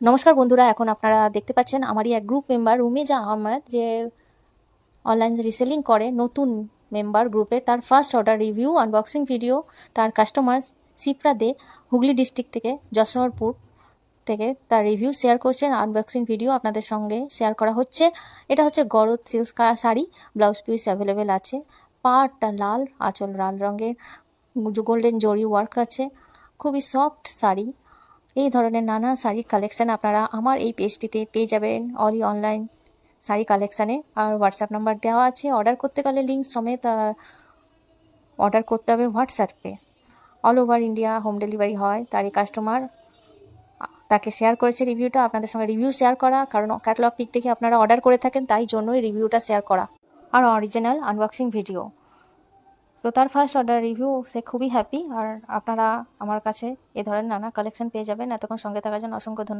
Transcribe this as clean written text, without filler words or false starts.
নমস্কার বন্ধুরা, এখন আপনারা দেখতে পাচ্ছেন আমারই এক গ্রুপ মেম্বার রুমিজা আহমেদ, যে অনলাইন রিসেলিং করে, নতুন মেম্বার গ্রুপে। তার first order review unboxing video তার কাস্টমার সিপ্রা দে, হুগলি ডিস্ট্রিক্ট থেকে, যশোরপুর থেকে তার রিভিউ শেয়ার করছেন। আনবক্সিং ভিডিও আপনাদের সঙ্গে শেয়ার করা হচ্ছে। এটা হচ্ছে গরদ silk sari, blouse piece available আছে। পাড়টা লাল, আঁচল লাল রঙের, গোল্ডেন জরি ওয়ার্ক আছে। খুবই সফট শাড়ি। এই ধরনের নানা শাড়ির কালেকশান আপনারা আমার এই পেজটিতে পেয়ে যাবেন, অলি অনলাইন শাড়ি কালেকশানে। আর হোয়াটসঅ্যাপ নাম্বার দেওয়া আছে। অর্ডার করতে গেলে লিঙ্ক সমেত অর্ডার করতে হবে হোয়াটসঅ্যাপে। All over India home delivery হয়। তার এই কাস্টমার তাকে শেয়ার করেছে রিভিউটা, আপনাদের সঙ্গে রিভিউ শেয়ার করা, কারণ ক্যাটালগ পিক দেখে আপনারা অর্ডার করে থাকেন, তাই জন্যই রিভিউটা শেয়ার করা আর অরিজিনাল আনবক্সিং ভিডিও। তো তার ফার্স্ট অর্ডার রিভিউ, সে খুবই হ্যাপি। আর আপনারা আমার কাছে এ ধরনের নানা কালেকশন পেয়ে যাবেন। এতক্ষণ সঙ্গে থাকার জন্য অসংখ্য ধন্যবাদ।